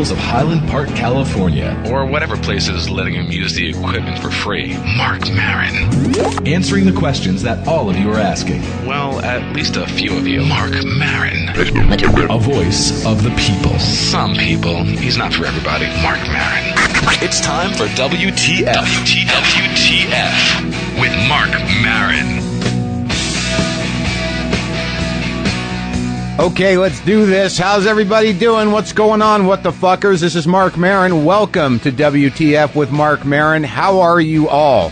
hills of Highland Park, California. Or whatever place is letting him use the equipment for free. Marc Maron. Answering the questions that all of you are asking. Well, at least a few of you. Marc Maron. A voice of the people. Some people. He's not for everybody. Marc Maron. It's time for WTF. WTF with Marc Maron. Okay, let's do this. How's everybody doing? What's going on? What the fuckers? This is Marc Maron. Welcome to WTF with Marc Maron. How are you all?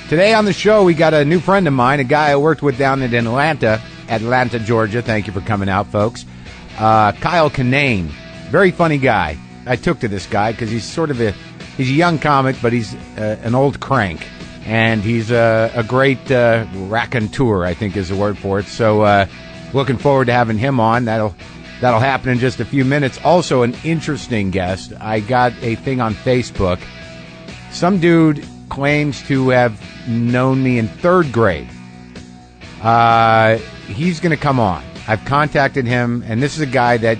Today on the show, we got a new friend of mine, a guy I worked with down in Atlanta, Georgia. Thank you for coming out, folks. Kyle Kinane. Very funny guy. I took to this guy because he's sort of he's a young comic, but he's an old crank. And he's a great raconteur, I think is the word for it. So, looking forward to having him on. That'll happen in just a few minutes. Also, an interesting guest. I got a thing on Facebook. Some dude claims to have known me in third grade. He's going to come on. I've contacted him, and this is a guy that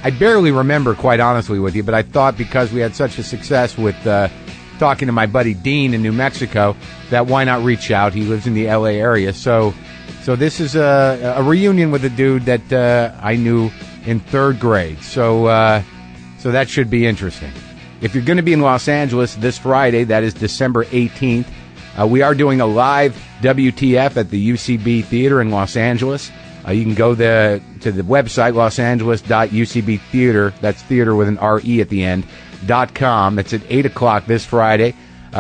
I barely remember, quite honestly with you, but I thought because we had such a success with talking to my buddy Dean in New Mexico, that why not reach out? He lives in the LA area, so this is a reunion with a dude that I knew in third grade. So that should be interesting. If you're going to be in Los Angeles this Friday, that is December 18th, we are doing a live WTF at the UCB Theater in Los Angeles. You can go to the website, losangeles.ucbtheater, that's theater with an R-E at the end, .com. That's at 8 o'clock this Friday.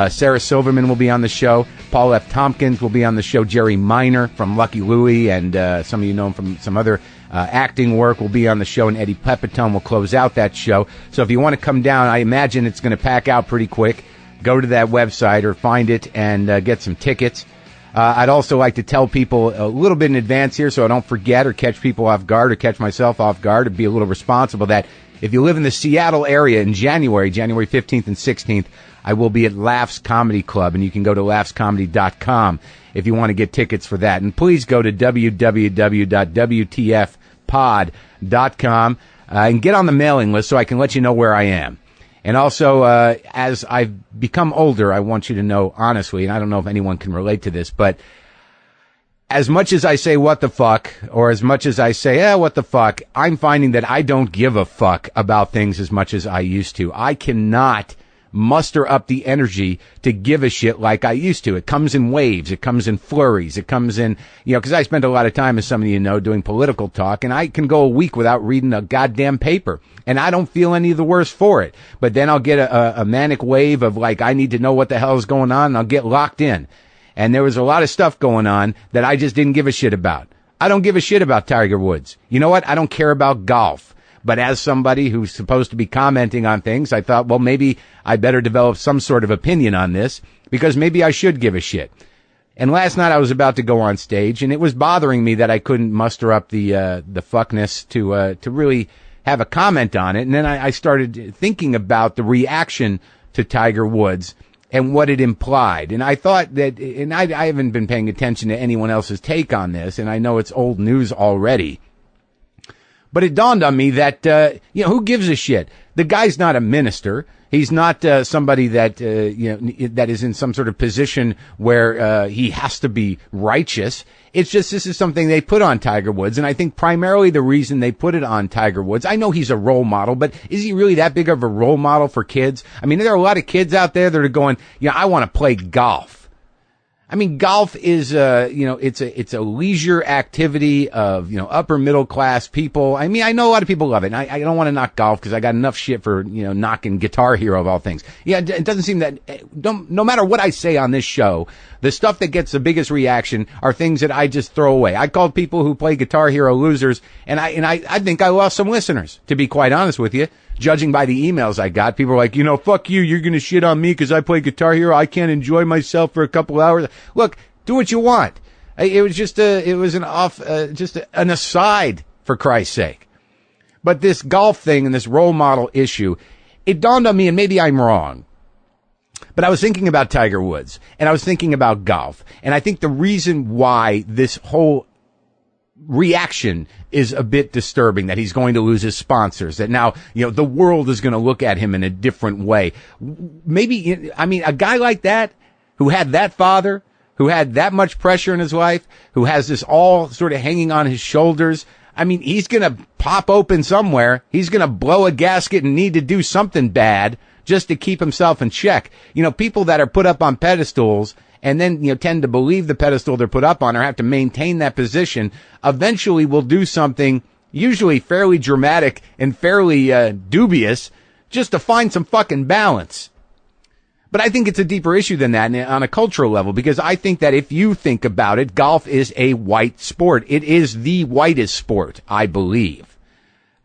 Sarah Silverman will be on the show. Paul F. Tompkins will be on the show. Jerry Minor from Lucky Louie, and some of you know him from some other acting work, will be on the show, and Eddie Pepitone will close out that show. So if you want to come down, I imagine it's going to pack out pretty quick. Go to that website or find it and get some tickets. I'd also like to tell people a little bit in advance here so I don't forget or catch people off guard or catch myself off guard, to be a little responsible, that if you live in the Seattle area in January 15th and 16th, I will be at Laughs Comedy Club, and you can go to laughscomedy.com if you want to get tickets for that. And please go to www.wtfpod.com and get on the mailing list so I can let you know where I am. And also, as I've become older, I want you to know honestly, and I don't know if anyone can relate to this, but as much as I say what the fuck, or as much as I say, what the fuck, I'm finding that I don't give a fuck about things as much as I used to. I cannot muster up the energy to give a shit like I used to. It comes in waves. It comes in flurries. It comes in, because I spend a lot of time, as some of you know, doing political talk, and I can go a week without reading a goddamn paper, and I don't feel any the worse for it. But then I'll get a manic wave of, like, I need to know what the hell is going on, and I'll get locked in. And there was a lot of stuff going on that I just didn't give a shit about. I don't give a shit about Tiger Woods. You know what? I don't care about golf. But as somebody who's supposed to be commenting on things, I thought, well, maybe I better develop some sort of opinion on this, because maybe I should give a shit. And last night I was about to go on stage, and it was bothering me that I couldn't muster up the fuckness to really have a comment on it. And then I started thinking about the reaction to Tiger Woods and what it implied. And I thought that, and I haven't been paying attention to anyone else's take on this, and I know it's old news already. But it dawned on me that, who gives a shit? The guy's not a minister. He's not somebody that, that is in some sort of position where he has to be righteous. It's just, this is something they put on Tiger Woods. And I think primarily the reason they put it on Tiger Woods, I know he's a role model, but is he really that big of a role model for kids? I mean, there are a lot of kids out there that are going, I want to play golf. I mean, golf is, it's a leisure activity of, upper middle class people. I mean, I know a lot of people love it. And I don't want to knock golf because I got enough shit for, knocking Guitar Hero of all things. Yeah, it doesn't seem that, no matter what I say on this show, the stuff that gets the biggest reaction are things that I just throw away. I call people who play Guitar Hero losers, and I think I lost some listeners, to be quite honest with you. Judging by the emails I got, people were like, fuck you, you're gonna shit on me because I play Guitar Hero, I can't enjoy myself for a couple hours. Look, do what you want. It was just an aside, for Christ's sake. But this golf thing and this role model issue, it dawned on me, and maybe I'm wrong, but I was thinking about Tiger Woods, and I was thinking about golf, and I think the reason why this whole reaction is a bit disturbing, that he's going to lose his sponsors, that now, the world is going to look at him in a different way. Maybe, a guy like that, who had that father, who had that much pressure in his life, who has this all sort of hanging on his shoulders, he's going to pop open somewhere. He's going to blow a gasket and need to do something bad just to keep himself in check. People that are put up on pedestals and then, tend to believe the pedestal they're put up on or have to maintain that position, eventually will do something usually fairly dramatic and fairly dubious just to find some fucking balance. But I think it's a deeper issue than that on a cultural level, because I think that if you think about it, golf is a white sport. It is the whitest sport, I believe.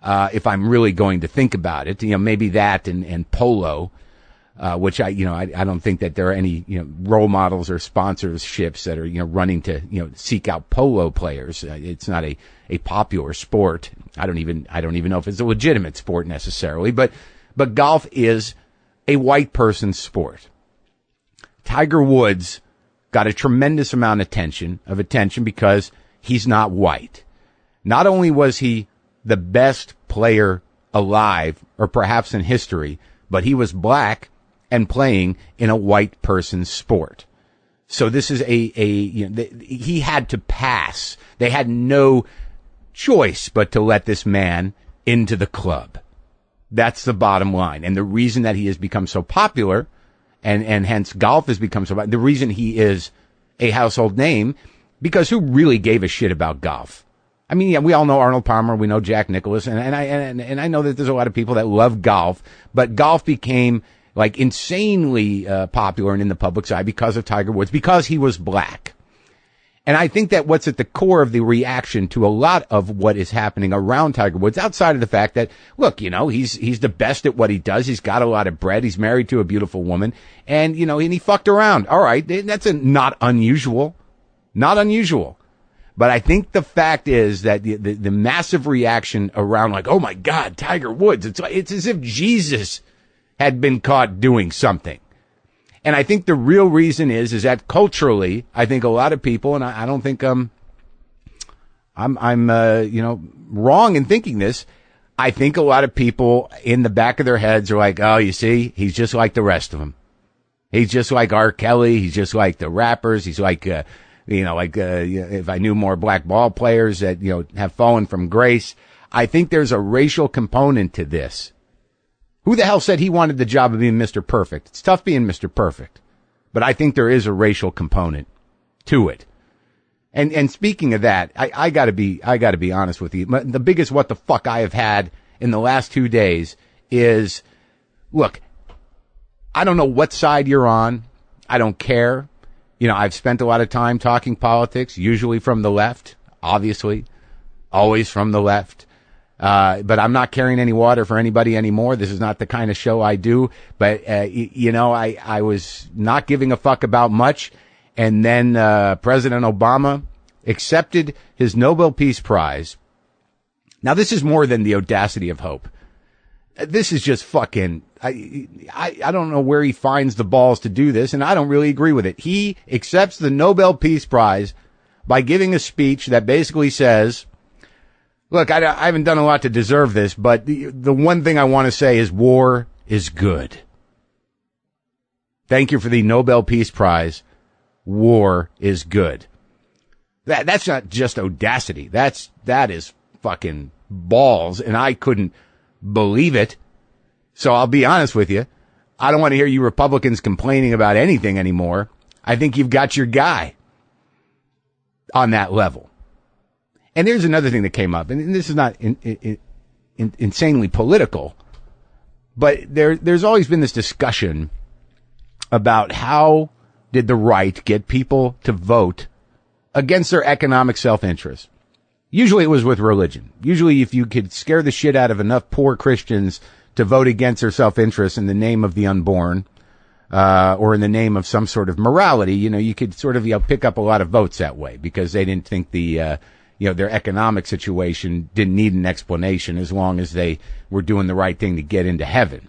If I'm really going to think about it, maybe that and polo, which I don't think that there are any, role models or sponsorships that are, running to, seek out polo players. It's not a popular sport. I don't even know if it's a legitimate sport necessarily, but golf is a white person's sport. Tiger Woods got a tremendous amount of attention because he's not white. Not only was he the best player alive, or perhaps in history, but he was black and playing in a white person's sport. So this is he had to pass. They had no choice but to let this man into the club. That's the bottom line. And the reason that he has become so popular, and hence golf has become so popular, the reason he is a household name, because who really gave a shit about golf? We all know Arnold Palmer, we know Jack Nicklaus, and I know that there's a lot of people that love golf, but golf became like insanely popular and in the public's eye because of Tiger Woods, because he was black. And I think that what's at the core of the reaction to a lot of what is happening around Tiger Woods, outside of the fact that, look, he's the best at what he does. He's got a lot of bread. He's married to a beautiful woman, and and he fucked around. All right. That's not unusual. But I think the fact is that the massive reaction around, like, oh my God, Tiger Woods. It's as if Jesus had been caught doing something. And I think the real reason is that culturally, I think a lot of people, and I don't think I'm wrong in thinking this. I think a lot of people in the back of their heads are like, oh, you see, he's just like the rest of them. He's just like R. Kelly. He's just like the rappers. He's like, if I knew more black ball players that, have fallen from grace. I think there's a racial component to this. Who the hell said he wanted the job of being Mr. Perfect? It's tough being Mr. Perfect, but I think there is a racial component to it. And speaking of that, I gotta be honest with you. The biggest what the fuck I have had in the last 2 days is, look, I don't know what side you're on. I don't care. I've spent a lot of time talking politics, usually from the left, obviously, always from the left. But I'm not carrying any water for anybody anymore. This is not the kind of show I do. But, I was not giving a fuck about much. And then, President Obama accepted his Nobel Peace Prize. Now, this is more than the audacity of hope. This is just fucking, I don't know where he finds the balls to do this, and I don't really agree with it. He accepts the Nobel Peace Prize by giving a speech that basically says, look, I haven't done a lot to deserve this, but the one thing I want to say is war is good. Thank you for the Nobel Peace Prize. War is good. That's not just audacity. That is fucking balls, and I couldn't believe it. So I'll be honest with you. I don't want to hear you Republicans complaining about anything anymore. I think you've got your guy on that level. And there's another thing that came up, and this is not insanely political, but there's always been this discussion about how did the right get people to vote against their economic self-interest. Usually it was with religion. Usually if you could scare the shit out of enough poor Christians to vote against their self-interest in the name of the unborn, or in the name of some sort of morality, you could sort of, pick up a lot of votes that way, because they didn't think their economic situation didn't need an explanation as long as they were doing the right thing to get into heaven.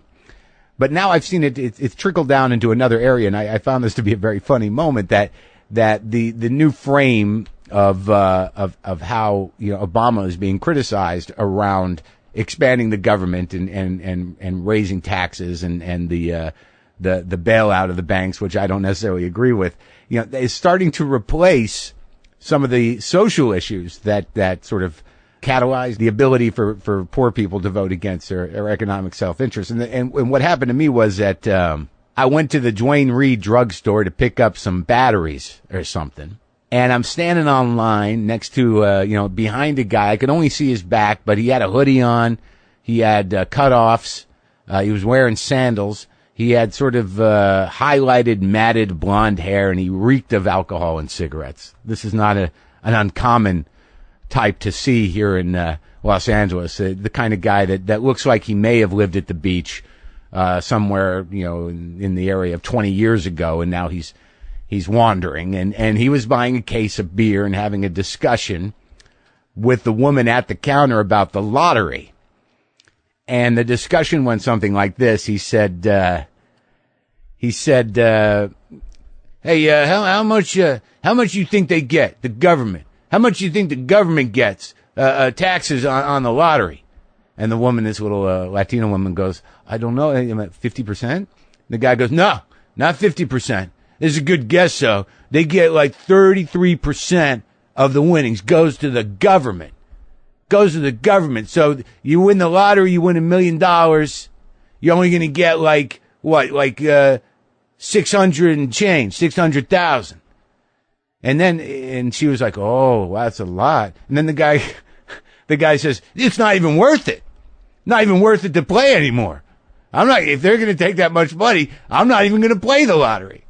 But now I've seen it's trickled down into another area, and I found this to be a very funny moment, that the new frame of how Obama is being criticized around expanding the government and raising taxes and the bailout of the banks, which I don't necessarily agree with, is starting to replace some of the social issues that sort of catalyze the ability for poor people to vote against their economic self-interest. And what happened to me was that I went to the Duane Reade drugstore to pick up some batteries or something. And I'm standing on line next to, behind a guy. I could only see his back, but he had a hoodie on. He had cutoffs. He was wearing sandals. He had sort of highlighted, matted blonde hair, and he reeked of alcohol and cigarettes. This is not an uncommon type to see here in Los Angeles. The kind of guy that looks like he may have lived at the beach somewhere, in the area of 20 years ago, and now he's wandering. And he was buying a case of beer and having a discussion with the woman at the counter about the lottery. And the discussion went something like this. He said, "Hey, how much you think they get, the government? How much you think the government gets, taxes on the lottery?" And the woman, this little, Latina woman goes, "I don't know, 50%? The guy goes, "No, not 50%. This is a good guess, though. They get like 33% of the winnings goes to the government. Goes to the government. So you win the lottery, you win $1 million. You're only going to get like, what, 600 and change, 600,000. And she was like, "Oh, wow, that's a lot." And then the guy says, "It's not even worth it. Not even worth it to play anymore. If they're going to take that much money, I'm not even going to play the lottery."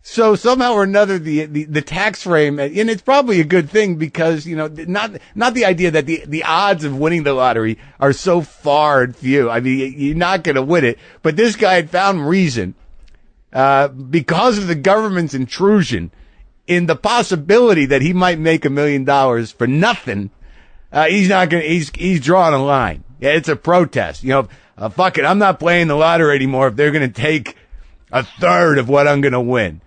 So somehow or another, the tax frame, and it's probably a good thing because, not the idea that the odds of winning the lottery are so far and few. I mean, you're not going to win it. But this guy had found reason, because of the government's intrusion in the possibility that he might make $1 million for nothing. He's drawing a line. Yeah, it's a protest. Fuck it. I'm not playing the lottery anymore if they're going to take a third of what I'm going to win.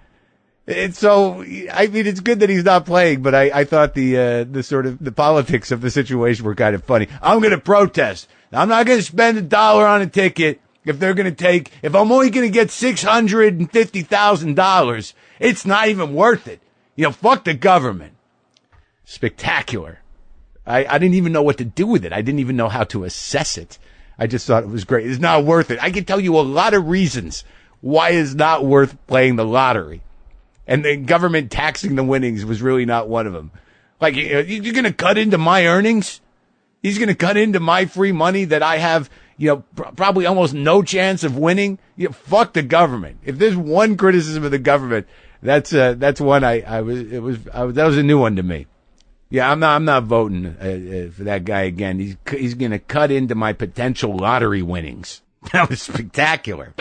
It's good that he's not playing, but I thought the sort of the politics of the situation were kind of funny. I'm going to protest. I'm not going to spend $1 on a ticket if I'm only going to get $650,000. It's not even worth it. Fuck the government. Spectacular. I didn't even know what to do with it. I didn't even know how to assess it. I just thought it was great. It's not worth it. I can tell you a lot of reasons why it's not worth playing the lottery. And the government taxing the winnings was really not one of them. Like, you're going to cut into my earnings? He's going to cut into my free money that I have, probably almost no chance of winning? Fuck the government. If there's one criticism of the government, that's one that was a new one to me. Yeah, I'm not voting for that guy again. He's going to cut into my potential lottery winnings. That was spectacular.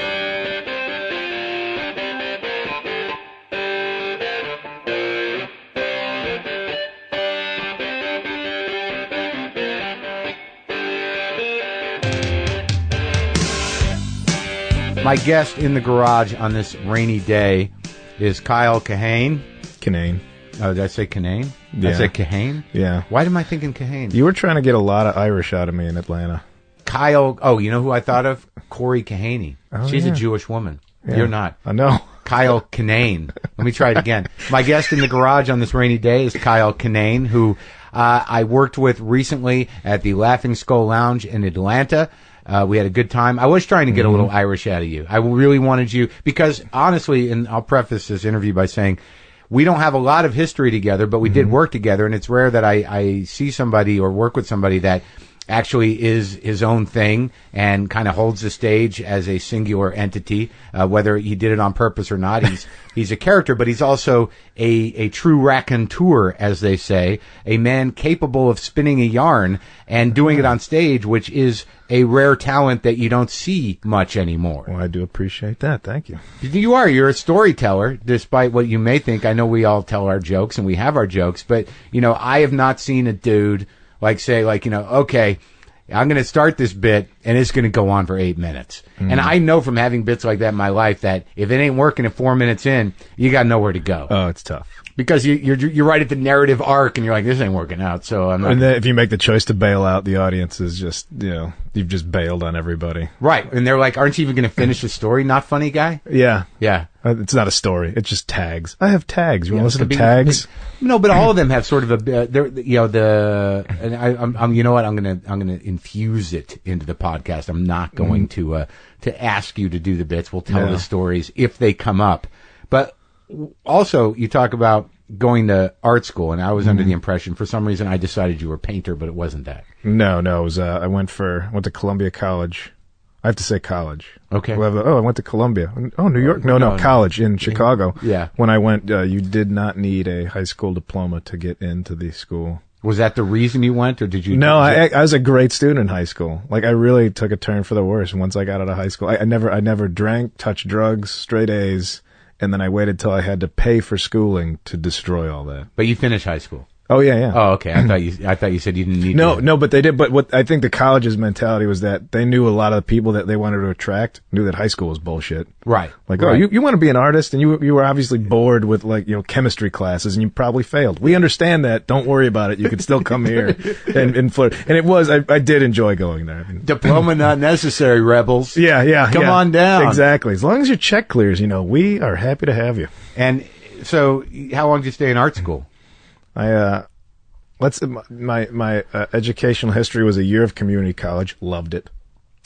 My guest in the garage on this rainy day is Kyle Kinane. Kinane. Oh, did I say Kinane? Yeah. I said Kinane? Yeah. Why am I thinking Kinane? You were trying to get a lot of Irish out of me in Atlanta. Kyle, you know who I thought of? Corey Kahaney. Oh, She's yeah. a Jewish woman. Yeah. You're not. I know. Kyle Kinane. Let me try it again. My guest in the garage on this rainy day is Kyle Kinane, who I worked with recently at the Laughing Skull Lounge in Atlanta. We had a good time. I was trying to get a little Irish out of you. I really wanted you, because honestly, and I'll preface this interview by saying, we don't have a lot of history together, but we did work together, and it's rare that I see somebody or work with somebody that actually is his own thing and kind of holds the stage as a singular entity, whether he did it on purpose or not. He's a character, but he's also a true raconteur, as they say, a man capable of spinning a yarn and doing it on stage, which is a rare talent that you don't see much anymore. Well, I do appreciate that. Thank you. You're a storyteller, despite what you may think. I know we all tell our jokes and we have our jokes, but, I have not seen a dude okay, I'm going to start this bit and it's going to go on for 8 minutes. And I know from having bits like that in my life that if it ain't working at 4 minutes in, you got nowhere to go. Oh, it's tough. Because you're right at the narrative arc, and you're like, this ain't working out. So I'm not. And then if you make the choice to bail out, the audience is just, you've just bailed on everybody. Right, and they're like, aren't you even going to finish the story? Not funny guy. Yeah. Yeah. It's not a story. It's just tags. I have tags. You want to listen to be- tags? No, but all of them have sort of a, and I'm you know what? I'm gonna infuse it into the podcast. I'm not going to ask you to do the bits. We'll tell No. the stories if they come up. But also, you talk about going to art school, and I was under the impression, for some reason, I decided you were a painter, but it wasn't that. No. It was, I went to Columbia College. I have to say college. Okay. I went to Columbia. Oh, New York? No, no. college in Chicago. Yeah. When I went, you did not need a high school diploma to get into the school. Was that the reason you went, or did you? No, I was a great student in high school. Like, I really took a turn for the worse once I got out of high school. I never drank, touched drugs, straight A's, and then I waited till I had to pay for schooling to destroy all that. But you finished high school. Oh, yeah. Oh, okay. I thought you said you didn't need. No, but they did. But what I think the college's mentality was that they knew a lot of the people that they wanted to attract knew that high school was bullshit. Right. Like, right. you want to be an artist, and you were obviously bored with chemistry classes, and you probably failed. We understand that. Don't worry about it. You could still come here and flirt. And it was. I did enjoy going there. I mean, Diploma not necessary, rebels. Yeah. Come on down. Exactly. As long as your check clears, we are happy to have you. And so, how long did you stay in art school? My educational history was a year of community college. Loved it.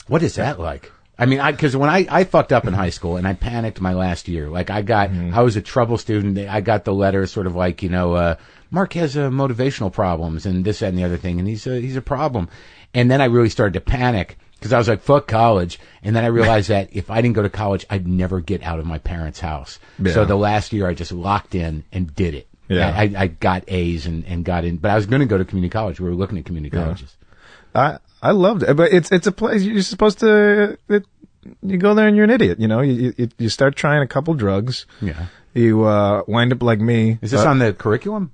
What is that like? I mean, because when I fucked up in high school and I panicked my last year, like I was a trouble student. I got the letter sort of like, Mark has motivational problems and this, that, and the other thing, and he's a problem. And then I really started to panic because I was like, fuck college. And then I realized that if I didn't go to college, I'd never get out of my parents' house. Yeah. So the last year I just locked in and did it. Yeah. I got A's and got in, but I was going to go to community college. We were looking at community colleges. I loved it, but it's a place you're supposed to. You go there and you're an idiot. You start trying a couple drugs. Yeah. You wind up like me. Is this on the curriculum?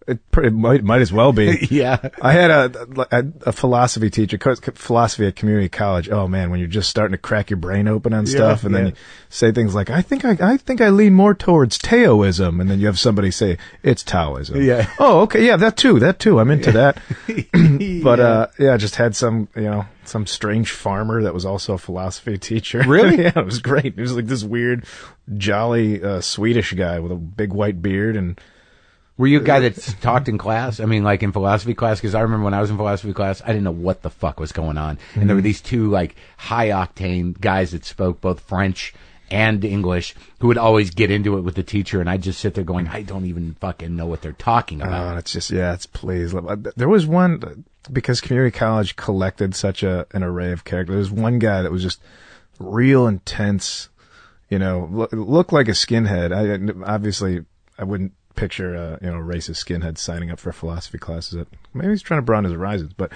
It might as well be. Yeah. I had a philosophy teacher, philosophy at community college. Oh man, when you're just starting to crack your brain open on stuff, and then you say things like, "I think I lean more towards Taoism," and then you have somebody say it's Taoism. Yeah. Oh, okay, yeah, that too. I'm into that. But I just had some strange farmer that was also a philosophy teacher. Really? Yeah, it was great. He was like this weird, jolly Swedish guy with a big white beard and. Were you a guy that talked in class? I mean, like in philosophy class? Because I remember when I was in philosophy class, I didn't know what the fuck was going on. And there were these two, like, high-octane guys that spoke both French and English who would always get into it with the teacher, and I'd just sit there going, I don't even fucking know what they're talking about. Oh, it's just, please. There was one, because community college collected such an array of characters, there was one guy that was just real intense, looked like a skinhead. Obviously, I wouldn't picture a racist skinhead signing up for philosophy classes. Maybe he's trying to broaden his horizons, but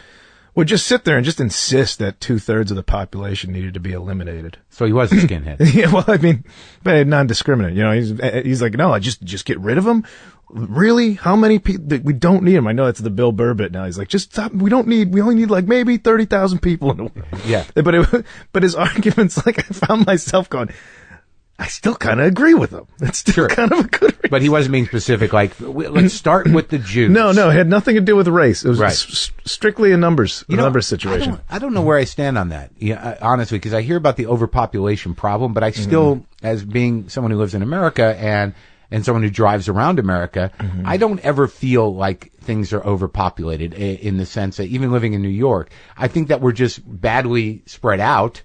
would just sit there and just insist that 2/3 of the population needed to be eliminated. So he was a skinhead. Yeah, well, I mean, but non-discriminate. He's like, no, just get rid of them. Really? How many people? We don't need them. I know that's the Bill Burr bit now. He's like, just stop. We only need like maybe 30,000 people in the world. Yeah. But his arguments, like, I found myself going, I still kind of agree with him. It's still kind of a good reason. But he wasn't being specific, like, let's start with the Jews. No, it had nothing to do with race. It was Right. strictly a numbers situation. I don't know where I stand on that, honestly, because I hear about the overpopulation problem, but I still, as being someone who lives in America and someone who drives around America, I don't ever feel like things are overpopulated in the sense that even living in New York, I think that we're just badly spread out.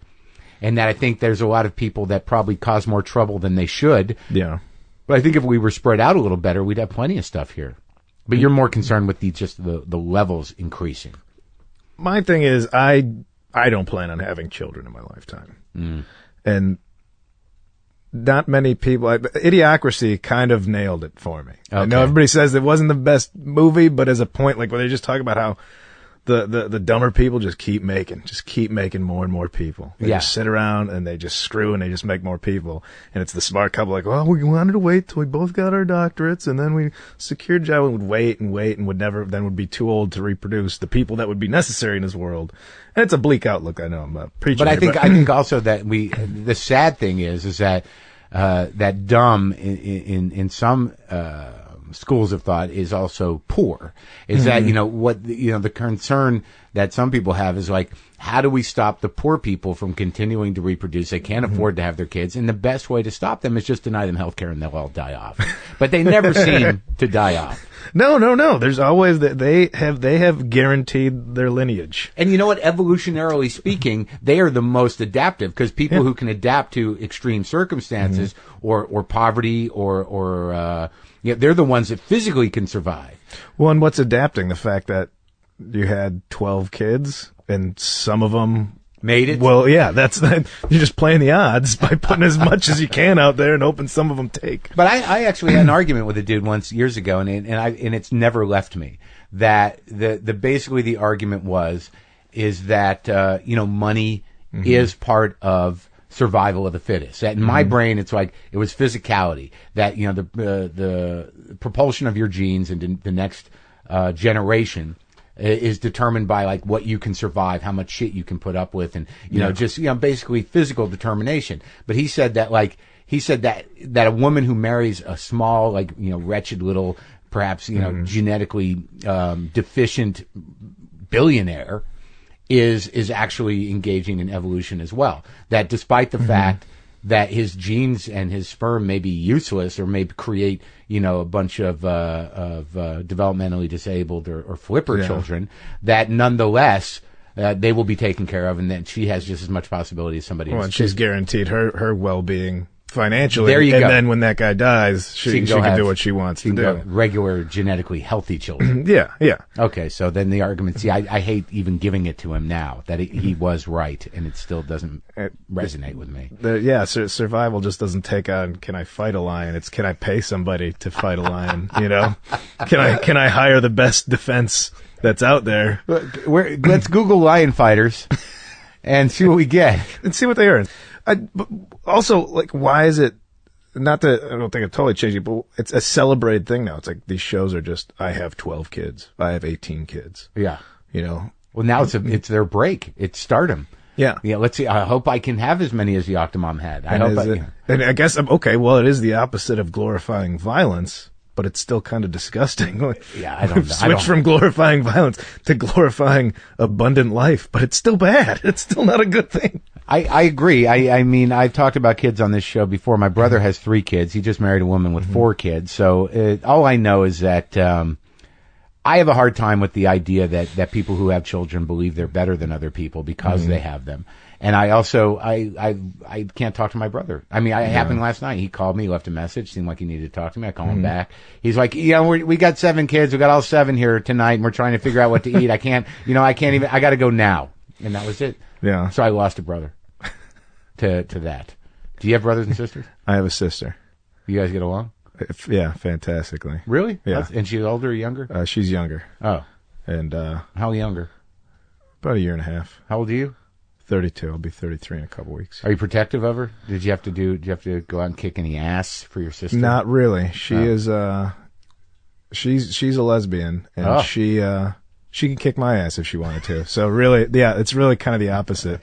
And that I think there's a lot of people that probably cause more trouble than they should. Yeah. But I think if we were spread out a little better, we'd have plenty of stuff here. But you're more concerned with the levels increasing. My thing is, I don't plan on having children in my lifetime. And not many people, Idiocracy kind of nailed it for me. Okay. I know everybody says it wasn't the best movie, but as a point, like where they just talk about how the dumber people just keep making more and more people. They just sit around and they just screw and they just make more people. And it's the smart couple like, well, we wanted to wait till we both got our doctorates and then we secured a job and would wait and would be too old to reproduce the people that would be necessary in this world. And it's a bleak outlook. I know I'm preaching. But I think also that the sad thing is that that dumb in some schools of thought is also poor. Is that, the concern that some people have is like, how do we stop the poor people from continuing to reproduce? They can't afford to have their kids. And the best way to stop them is just deny them health care and they'll all die off. But they never seem to die off. No. There's always that they have guaranteed their lineage. And you know what? Evolutionarily speaking, they are the most adaptive because people who can adapt to extreme circumstances or poverty or they're the ones that physically can survive. Well, and what's adapting? The fact that you had 12 kids and some of them made it. Well, yeah, you're just playing the odds by putting as much as you can out there and hoping some of them take. But I actually had an argument with a dude once years ago, and it's never left me. That basically the argument is that money is part of survival of the fittest. That in my brain, it's like it was physicality. That the propulsion of your genes into the next generation is determined by like what you can survive, how much shit you can put up with, and basically physical determination. But he said that a woman who marries a small, wretched little, perhaps genetically deficient billionaire is actually engaging in evolution as well. That despite the fact that his genes and his sperm may be useless or may create, a bunch of developmentally disabled or flipper children, that nonetheless they will be taken care of, and that she has just as much possibility as somebody else. Well, and she's guaranteed her well-being financially. There you go. And go. then when that guy dies, she can do what she wants to do. Regular, genetically healthy children. Yeah. Okay, so then the argument, I hate even giving it to him now, that he was right, and it still doesn't resonate with me. Survival just doesn't take on, can I fight a lion? It's, can I pay somebody to fight a lion, Can I hire the best defense that's out there? Let's Google lion fighters and see what we get. And see what they earn. But also, why is it, not that I don't think it totally changed it, but it's a celebrated thing now. It's like these shows are just, I have 12 kids. I have 18 kids. Yeah. Well, now it's their break. It's stardom. Yeah. Yeah, let's see. I hope I can have as many as the Octomom had. And I guess, okay, well, it is the opposite of glorifying violence, but it's still kind of disgusting. Yeah, I don't know. Switch from glorifying violence to glorifying abundant life, but it's still bad. It's still not a good thing. I agree. I mean, I've talked about kids on this show before. My brother has 3 kids. He just married a woman with 4 kids. So all I know is that I have a hard time with the idea that people who have children believe they're better than other people because they have them. And I also, I can't talk to my brother. I mean, it happened last night. He called me, left a message, seemed like he needed to talk to me. I call him back. He's like, we got 7 kids. We got all 7 here tonight, and we're trying to figure out what to eat. I can't even, I got to go now. And that was it. Yeah. So I lost a brother to that. Do you have brothers and sisters? I have a sister. You guys get along? Yeah, fantastically. Really? Yeah. And she's older or younger? She's younger. Oh. And how younger? About a year and a half. How old are you? 32. I'll be 33 in a couple weeks. Are you protective of her? Did you have to go out and kick any ass for your sister? Not really. She is she's a lesbian, and she can kick my ass if she wanted to. So really, yeah, it's really kind of the opposite.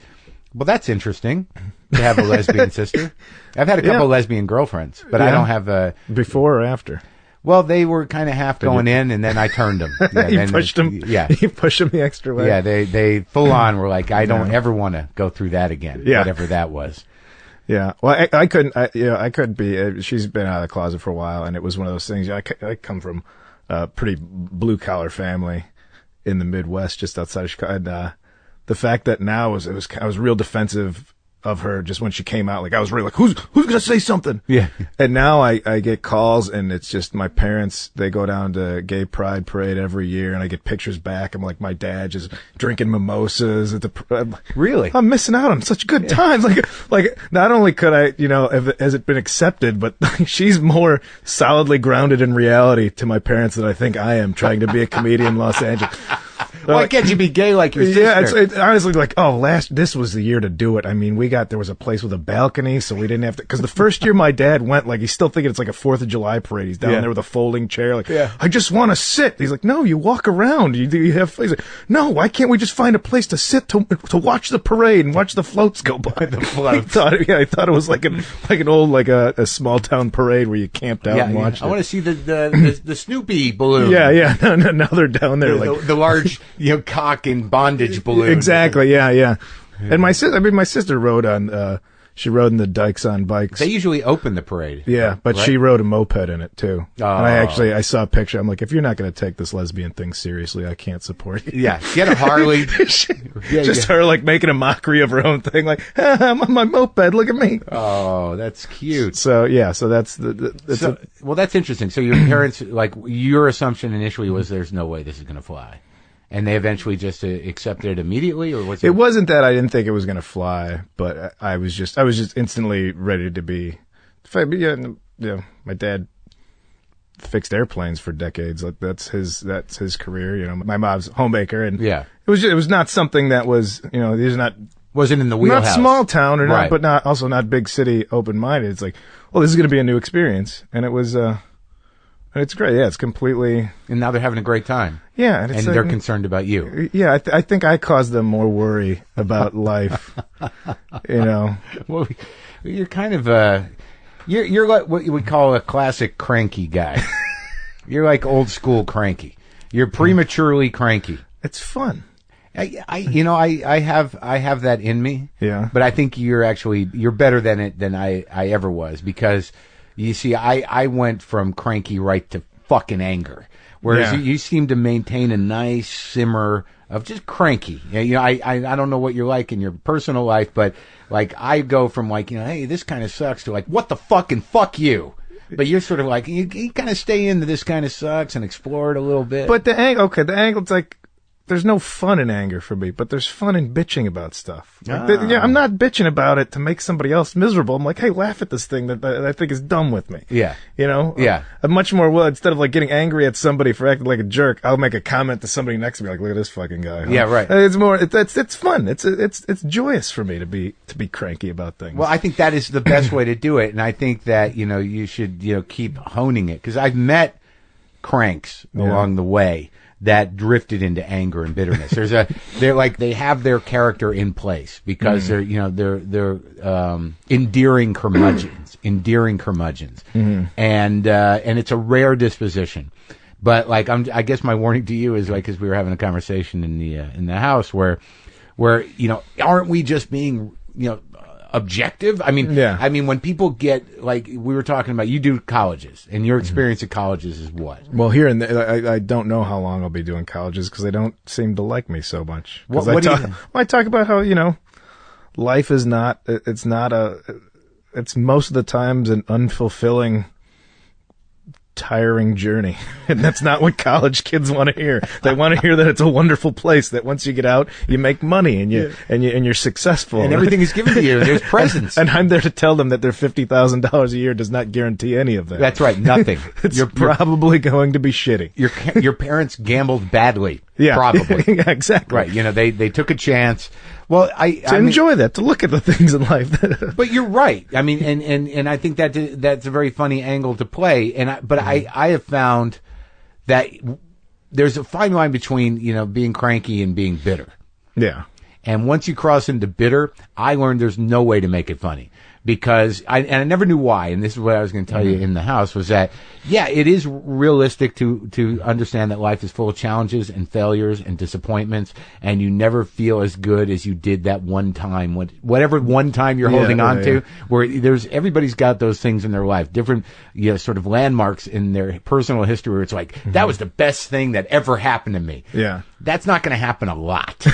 Well, that's interesting to have a lesbian sister. I've had a couple of lesbian girlfriends, but I don't have a... Before or after? Well, they were kind of half going in, and then I turned them. Yeah, you pushed them? Yeah. You pushed them the extra way? Yeah, they full on were like, I don't ever want to go through that again, whatever that was. Yeah. Well, I couldn't be... she's been out of the closet for a while, and it was one of those things. I come from a pretty blue-collar family in the Midwest, just outside of Chicago, and the fact that now I was real defensive of her just when she came out. Like, I was really like, who's gonna say something? Yeah. And now I get calls, and it's just my parents, they go down to Gay Pride Parade every year, and I get pictures back. I'm like, my dad just drinking mimosas at the, really? I'm missing out on such good times. Like not only could I, has it been accepted, but she's more solidly grounded in reality to my parents than I think I am trying to be a comedian in Los Angeles. Why can't you be gay like your sister? Yeah, it's honestly like, this was the year to do it. I mean, there was a place with a balcony, so we didn't have to, because the first year my dad went, like, he's still thinking it's like a 4th of July parade. He's down there with a folding chair, like, I just want to sit. He's like, no, you walk around. You have, he's like, no, why can't we just find a place to sit to watch the parade and watch the floats go by? The floats. I thought it was like an old, like a small town parade where you camped out and watched it. I want to see the Snoopy balloon. Yeah. Now they're down there, like the large, cock and bondage balloon. Exactly. Yeah. And my sister rode on. She rode in the dikes on bikes. They usually open the parade. Yeah, but right? she rode a moped in it too. Oh. And I saw a picture. I'm like, if you're not going to take this lesbian thing seriously, I can't support you. Yeah, get a Harley. Her like making a mockery of her own thing. Like, I'm on my moped. Look at me. Oh, that's cute. So that's well, that's interesting. So your parents, like, your assumption initially was there's no way this is going to fly. And they eventually just accepted it immediately, or was it? It wasn't that I didn't think it was going to fly, but I was just instantly ready to be. My dad fixed airplanes for decades. Like that's his career. My mom's a homemaker, and it was not something that was these are not wasn't in the wheelhouse. Not small town or right. not, but also not big city open minded. It's like, well, this is going to be a new experience, and it was. It's great. Yeah, it's completely. And now they're having a great time. Yeah. And they're concerned about you. Yeah, I think I caused them more worry about life. Well, you're kind of you're like what you would call a classic cranky guy. You're like old school cranky. You're prematurely cranky. It's fun. I have that in me. Yeah. But I think you're better than I ever was, because you see, I went from cranky right to fucking anger, whereas you seem to maintain a nice simmer of just cranky. I don't know what you're like in your personal life, but like I go from like, hey, this kind of sucks to like, what the fucking fuck you. But you're sort of like, you kind of stay into this kind of sucks and explore it a little bit. But the angle's like, there's no fun in anger for me, but there's fun in bitching about stuff. I'm not bitching about it to make somebody else miserable. I'm like, hey, laugh at this thing that I think is dumb with me. Yeah. Yeah. I'm much more instead of like getting angry at somebody for acting like a jerk, I'll make a comment to somebody next to me like, look at this fucking guy. Huh? Yeah, right. It's more, it's fun. It's joyous for me to be cranky about things. Well, I think that is the best way to do it, and I think that you should keep honing it, because I've met cranks along the way that drifted into anger and bitterness. They have their character in place because they're endearing curmudgeons, and it's a rare disposition. But like, I guess my warning to you is like, because we were having a conversation in the house where aren't we just being objective? I mean, when people get, like, we were talking about, you do colleges, and your experience at colleges is what? Well, here and there, I don't know how long I'll be doing colleges because they don't seem to like me so much. I talk about how, life is it's most of the times an unfulfilling, tiring journey, and that's not what college kids want to hear. They want to hear that it's a wonderful place, that once you get out you make money and you're successful and everything is given to you. There's presents, and I'm there to tell them that their $50,000 a year does not guarantee any of that. That's right, nothing. You're probably going to be shitty. Your parents gambled badly. Yeah, probably. Yeah, exactly. Right. They took a chance. Well, I enjoy that, to look at the things in life. But you're right. I mean, and I think that's a very funny angle to play. I have found that there's a fine line between, being cranky and being bitter. Yeah. And once you cross into bitter, I learned there's no way to make it funny. Because I never knew why, and this is what I was going to tell you in the house, was that, it is realistic to understand that life is full of challenges and failures and disappointments, and you never feel as good as you did that one time, whatever one time you're holding on to, where everybody's got those things in their life, different, sort of landmarks in their personal history where it's like, that was the best thing that ever happened to me. Yeah. That's not going to happen a lot.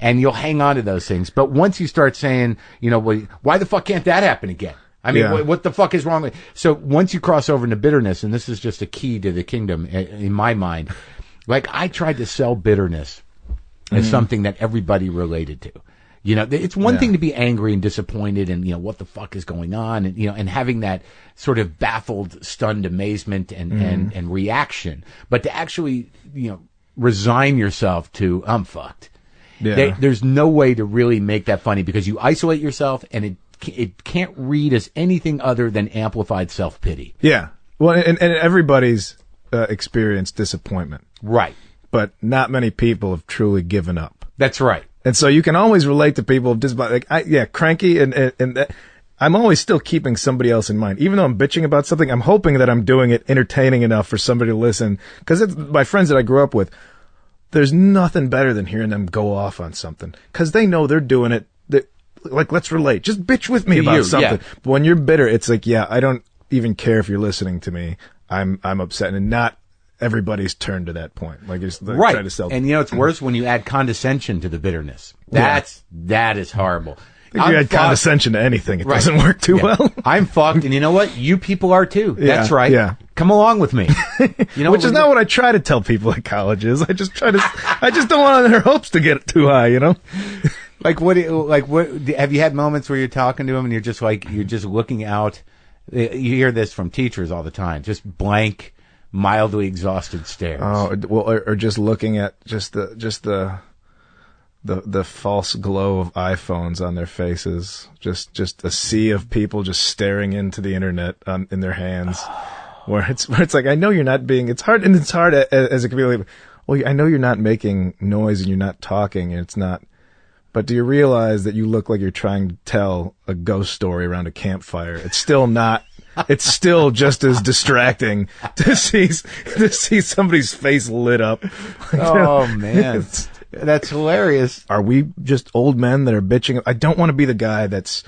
And you'll hang on to those things. But once you start saying, why the fuck can't that happen again? I mean, what the fuck is wrong with... So once you cross over into bitterness, and this is just a key to the kingdom in my mind, like, I tried to sell bitterness as something that everybody related to. It's one thing to be angry and disappointed and, what the fuck is going on, and, and having that sort of baffled, stunned amazement and reaction. But to actually, resign yourself to, I'm fucked. Yeah. There's no way to really make that funny because you isolate yourself and it can't read as anything other than amplified self-pity. Yeah. Well, and everybody's experienced disappointment. Right. But not many people have truly given up. That's right. And so you can always relate to people just like, cranky and that. I'm always still keeping somebody else in mind. Even though I'm bitching about something, I'm hoping that I'm doing it entertaining enough for somebody to listen. Because it's my friends that I grew up with, there's nothing better than hearing them go off on something. Because they know they're doing it. Like, let's relate. Just bitch with me about something. Yeah. But when you're bitter, it's like, I don't even care if you're listening to me. I'm upset. And not everybody's turned to that point. Like, it's like right. Trying to sell. And it's worse when you add condescension to the bitterness. That is horrible. If you add condescension to anything, it doesn't work too well. I'm fucked, and you know what? You people are too. That's right. Yeah. Come along with me. Which is not what I try to tell people at colleges. I just don't want their hopes to get too high, Like what? Have you had moments where you're talking to them and you're just looking out? You hear this from teachers all the time. Just blank, mildly exhausted stares. Oh, well, or just looking at just the false glow of iPhones on their faces, just a sea of people just staring into the internet in their hands, where it's like, I know you're not being. It's hard as a comedian. Well, I know you're not making noise and you're not talking, and it's not. But do you realize that you look like you're trying to tell a ghost story around a campfire? It's still not. It's still just as distracting to see somebody's face lit up. Oh man. That's hilarious. Are we just old men that are bitching? I don't want to be the guy that's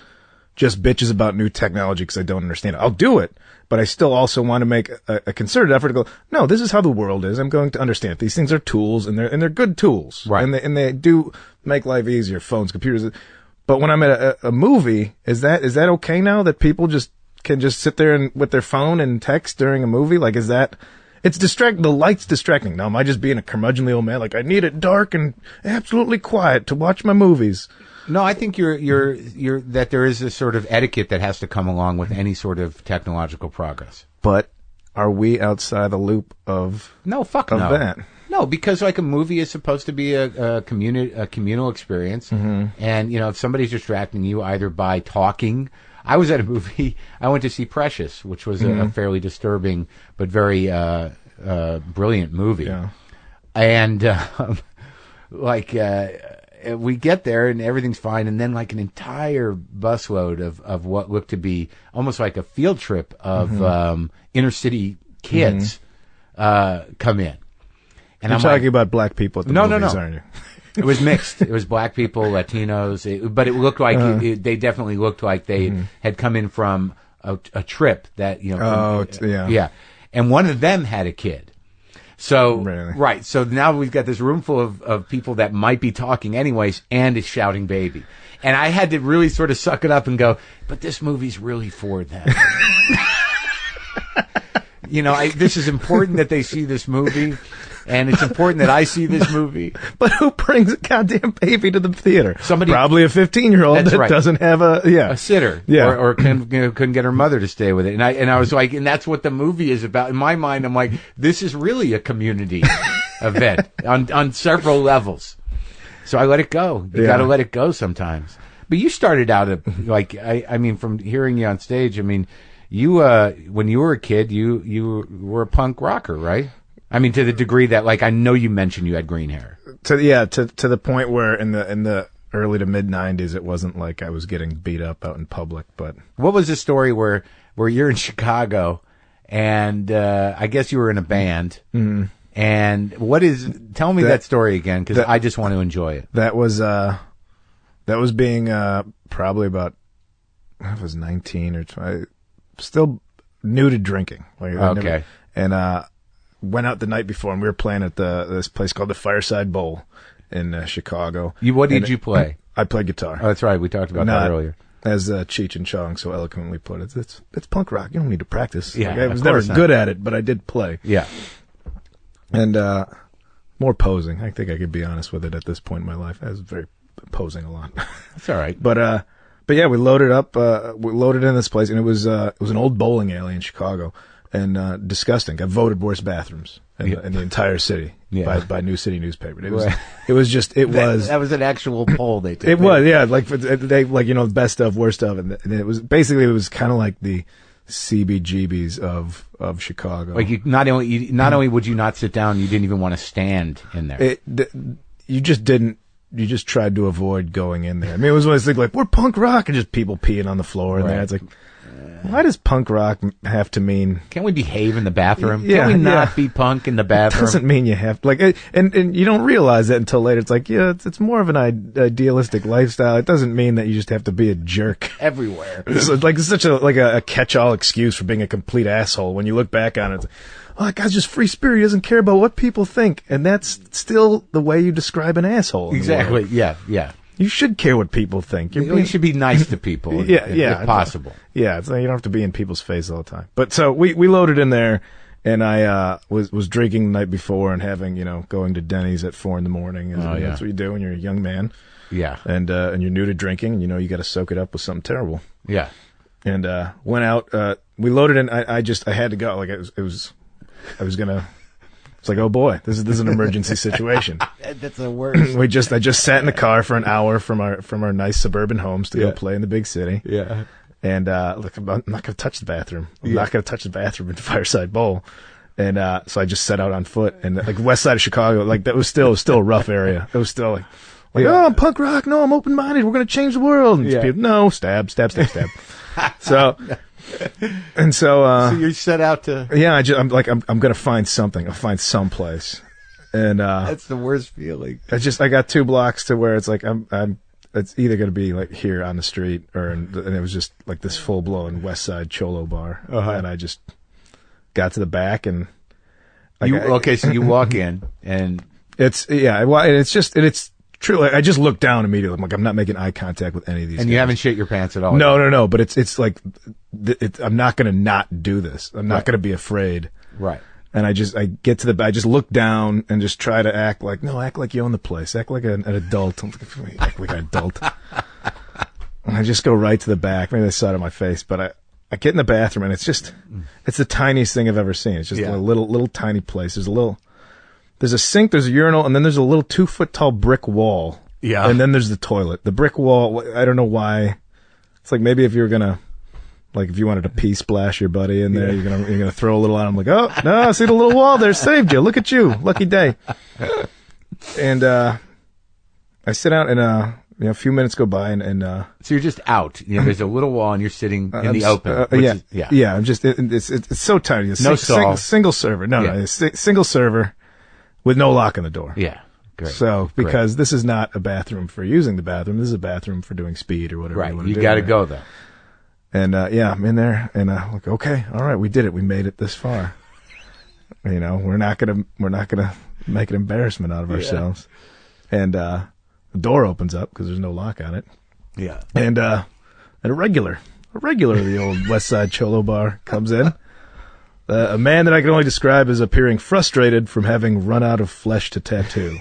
just bitches about new technology because I don't understand it. I'll do it, but I still also want to make a concerted effort to go, no, this is how the world is. I'm going to understand it. These things are tools, and they're good tools. Right. And they do make life easier, phones, computers. But when I'm at a movie, is that okay now that people can just sit there with their phone and text during a movie? Like, is that... It's distracting. The light's distracting. Now, am I just being a curmudgeonly old man? Like, I need it dark and absolutely quiet to watch my movies. No, I think you're that there is a sort of etiquette that has to come along with any sort of technological progress. But are we outside the loop of that? No, because like a movie is supposed to be a communal experience, and if somebody's distracting you either by talking. I was at a movie. I went to see Precious, which was a fairly disturbing but very brilliant movie. Yeah. And we get there and everything's fine, and then like an entire busload of what looked to be almost like a field trip of inner city kids come in. And You're talking about black people at the movies, aren't you? It was mixed. It was black people, Latinos, but it looked like they definitely looked like they had come in from a trip that yeah. And one of them had a kid. So really? Right. So now we've got this room full of people that might be talking anyways, and is shouting baby. And I had to really sort of suck it up and go, but this movie's really for them. This is important that they see this movie. And it's important that I see this movie. But who brings a goddamn baby to the theater? Somebody, probably a 15-year-old that doesn't have a sitter, or couldn't get her mother to stay with it. And I was like, and that's what the movie is about. In my mind, I'm like, this is really a community event on several levels. So I let it go. You got to let it go sometimes. But you started out I mean, from hearing you on stage, I mean, you when you were a kid, you were a punk rocker, right? I mean, to the degree that, like, I know you mentioned you had green hair. To the point where in the early to mid '90s, it wasn't like I was getting beat up out in public. But what was the story where you're in Chicago, and I guess you were in a band, and tell me that story again, because I just want to enjoy it. That was being probably about, I was 19 or 20, still new to drinking. Okay, went out the night before, and we were playing at this place called the Fireside Bowl in Chicago. What did you play? I played guitar. Oh, that's right. We talked about that earlier. As Cheech and Chong so eloquently put it, it's punk rock. You don't need to practice. Yeah, I was never good at it, but I did play. Yeah. And more posing. I think I could be honest with it at this point in my life. I was very posing a lot. That's all right. But yeah, we loaded up. We loaded in this place, and it was an old bowling alley in Chicago. and disgusting. Got voted worst bathrooms in the entire city by New City newspaper. It was that was an actual poll they took. It was, yeah, like they best of, worst of, and it was kind of like the CBGBs of Chicago. Like not only would you not sit down, you didn't even want to stand in there. You just didn't. You just tried to avoid going in there. I mean, it was one of those things like, we're punk rock, and just people peeing on the floor in there. It's like, why does punk rock have to mean? Can't we behave in the bathroom? Yeah, Can we not be punk in the bathroom? It doesn't mean you have to, like, and you don't realize that until later. It's like, yeah, it's more of an idealistic lifestyle. It doesn't mean that you just have to be a jerk everywhere. It's such a catch-all excuse for being a complete asshole. When you look back on it, it's like, oh, that guy's just free spirit. He doesn't care about what people think. And that's still the way you describe an asshole. Exactly. Yeah. You should care what people think. You should be nice to people. If possible. Yeah. It's like you don't have to be in people's face all the time. But so we loaded in there, and I was drinking the night before and having, going to Denny's at 4 a.m. That's what you do when you're a young man. Yeah. And you're new to drinking, and you got to soak it up with something terrible. Yeah. And went out. We loaded in. I had to go. Like I was gonna. It's like, oh boy, this is an emergency situation. That's the worst. I just sat in the car for an hour from our nice suburban homes to go play in the big city. Yeah. And look, I'm not gonna touch the bathroom. I'm not gonna touch the bathroom in Fireside Bowl. And so I just set out on foot, and like west side of Chicago, like that was still a rough area. It was still like oh, I'm punk rock. No, I'm open minded. We're gonna change the world. And people, no, stab. So. And so you're set out to I'm gonna find something. I'll find someplace, and that's the worst feeling. I got 2 blocks to where it's like it's either gonna be like here on the street and it was just like this full blown West Side Cholo bar, and I just got to the back and so you walk in and it's true. Like, I just looked down immediately. I'm like, I'm not making eye contact with any of these. And guys. You haven't shit your pants at all. No. But it's like, I'm not going to not do this. I'm not going to be afraid. Right. And I just look down and just try to act like you own the place. Act like an adult. Act like an adult. And I just go right to the back. Maybe they saw it on my face, but I get in the bathroom and it's the tiniest thing I've ever seen. It's just a little tiny place. There's a sink, there's a urinal, and then there's a little 2-foot tall brick wall. Yeah. And then there's the toilet. The brick wall, I don't know why. It's like maybe if you were gonna, like if you wanted to pee splash your buddy in there, you're gonna throw a little on him. Like, oh no, see the little wall there saved you. Look at you, lucky day. And I sit out and a few minutes go by and so you're just out. There's a little wall and you're sitting in the open. I'm just it's so tiny. Single server. No, it's single server. With no lock on the door. Yeah. Great. So, because this is not a bathroom for using the bathroom, this is a bathroom for doing speed or whatever. Right. You got to go though. And, I'm in there and, like, okay, all right, we did it. We made it this far. We're not going to make an embarrassment out of ourselves. And, the door opens up because there's no lock on it. Yeah. And a regular of the old West Side Cholo bar comes in. A man that I can only describe as appearing frustrated from having run out of flesh to tattoo.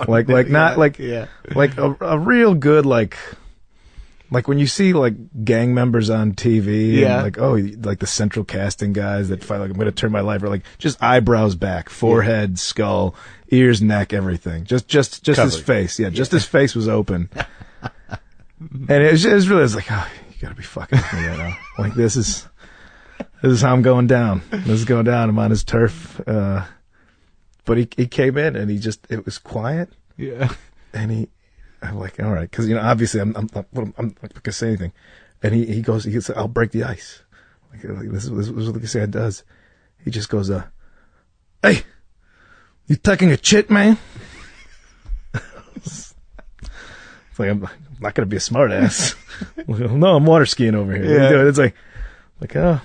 Like a real good, like when you see like gang members on TV, and like the central casting guys that fight like I'm going to turn my life, or like just eyebrows back, forehead, skull, ears, neck, everything. Just his face. Just his face was open. And it was really like, oh, you got to be fucking with me right now. Like this is how I'm going down. This is going down. I'm on his turf. But he came in and it was quiet. Yeah. And I'm like, all right. Cause obviously I'm not going to say anything. And he goes, I'll break the ice. Like this is what this guy does. He just goes, hey, you taking a chit, man? It's like, I'm not going to be a smart ass. No, I'm water skiing over here. Yeah. It's like, oh.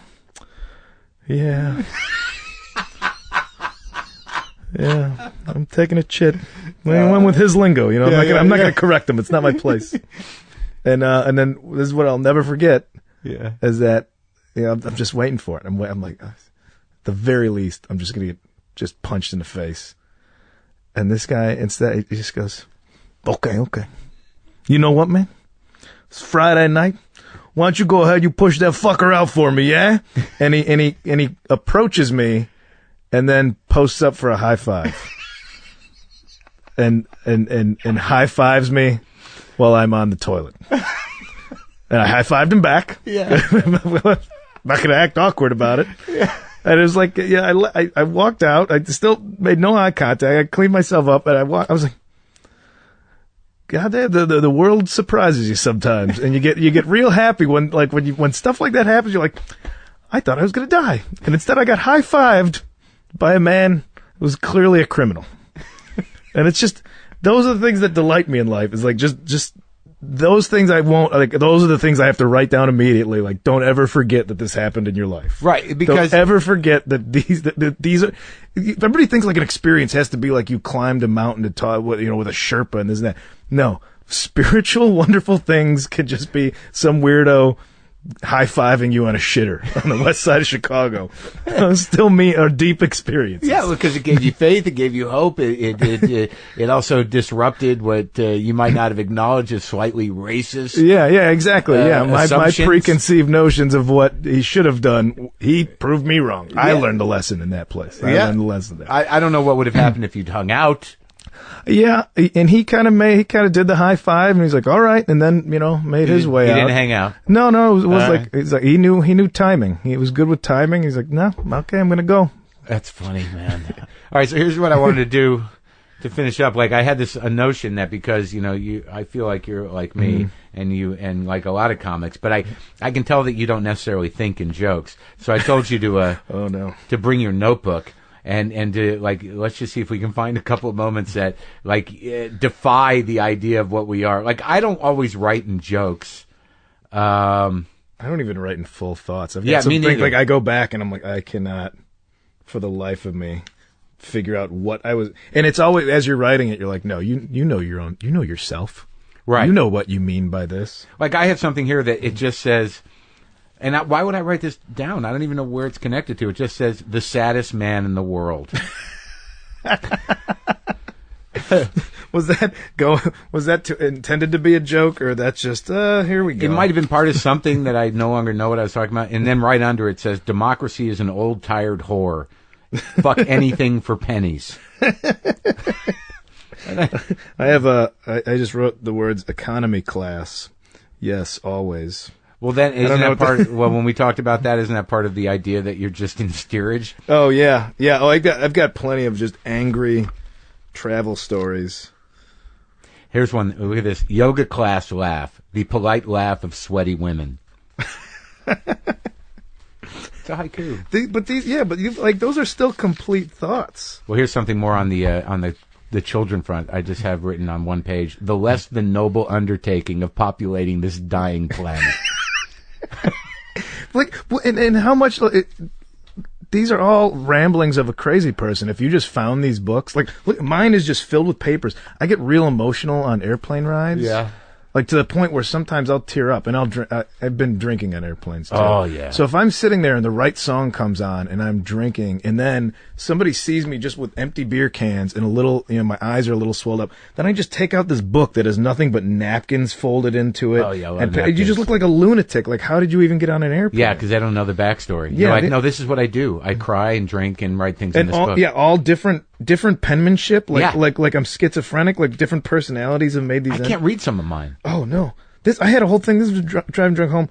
Yeah. Yeah, I'm taking a chit. Well, he went with his lingo, I'm not gonna correct him. It's not my place. And then this is what I'll never forget. Yeah. Is that I'm just waiting for it. I'm like, at the very least, I'm just gonna get just punched in the face. And this guy instead he just goes, okay. You know what, man? It's Friday night. why don't you go ahead, you push that fucker out for me, yeah? And he approaches me and then posts up for a high five. And high fives me while I'm on the toilet. And I high fived him back. Yeah. Not gonna act awkward about it. Yeah. And it was like, yeah, I walked out. I still made no eye contact. I cleaned myself up, and I was like, God damn, the world surprises you sometimes, and you get real happy when stuff like that happens. You're like, I thought I was gonna die, and instead I got high fived by a man who was clearly a criminal. And it's just, those are the things that delight me in life. It's like just those things I won't, like, those are the things I have to write down immediately. Like, don't ever forget that this happened in your life. Right, because... Don't ever forget that these are... Everybody thinks like an experience has to be like you climbed a mountain to talk, with a Sherpa and this and that. No. Spiritual, wonderful things could just be some weirdo high-fiving you on a shitter on the west side of Chicago. Still a deep experience. Yeah, because it gave you faith, it gave you hope, it also disrupted what you might not have acknowledged as slightly racist. Yeah, exactly. My preconceived notions of what he should have done, he proved me wrong. Yeah. I learned a lesson in that place. I learned a lesson there. I don't know what would have happened if you'd hung out. Yeah, and he kind of did the high five, and he's like, all right, and then, made his way out. He didn't hang out? No, it was like, he knew timing. He was good with timing. He's like, no, okay, I'm going to go. That's funny, man. All right, so here's what I wanted to do to finish up. Like, I had a notion that because, I feel like you're like me, and like a lot of comics, but I can tell that you don't necessarily think in jokes. So I told you to, oh no, to bring your notebook. And to, like, let's just see if we can find a couple of moments that, like, defy the idea of what we are. Like, I don't always write in jokes. I don't even write in full thoughts. Me neither. Like, I go back and I'm like, I cannot, for the life of me, figure out what I was. And it's always, as you're writing it, you're like, no, you know your own, you know yourself. Right. You know what you mean by this. Like, I have something here that it just says... And why would I write this down? I don't even know where it's connected to. It just says, the saddest man in the world. Was that intended to be a joke, or that's just, here we go? It might have been part of something that I no longer know what I was talking about. And then right under it says, democracy is an old, tired whore. Fuck anything for pennies. I just wrote the words economy class. Yes, always. Well, then, isn't that part? Well, when we talked about that, isn't that part of the idea that you're just in steerage? Oh yeah. Oh, I've got plenty of just angry travel stories. Here's one. Look at this: yoga class laugh, the polite laugh of sweaty women. It's a haiku. But those are still complete thoughts. Well, here's something more on the children front. I just have written on one page: the less than noble undertaking of populating this dying planet. And how much these are all ramblings of a crazy person. If you just found these books, look, mine is just filled with papers. I get real emotional on airplane rides. Yeah. Like, to the point where sometimes I'll tear up, and I've been drinking on airplanes too. Oh yeah. So if I'm sitting there and the right song comes on and I'm drinking, and then somebody sees me just with empty beer cans and a little, my eyes are a little swelled up, then I just take out this book that has nothing but napkins folded into it. Oh yeah. And you just look like a lunatic. Like, how did you even get on an airplane? Yeah, because I don't know the backstory. Yeah. You're like, no, this is what I do. I cry and drink and write things in this book. Yeah, all different penmanship. Like I'm schizophrenic. Like, different personalities have made these. I can't read some of mine. Oh no. I had a whole thing. This was driving drunk home.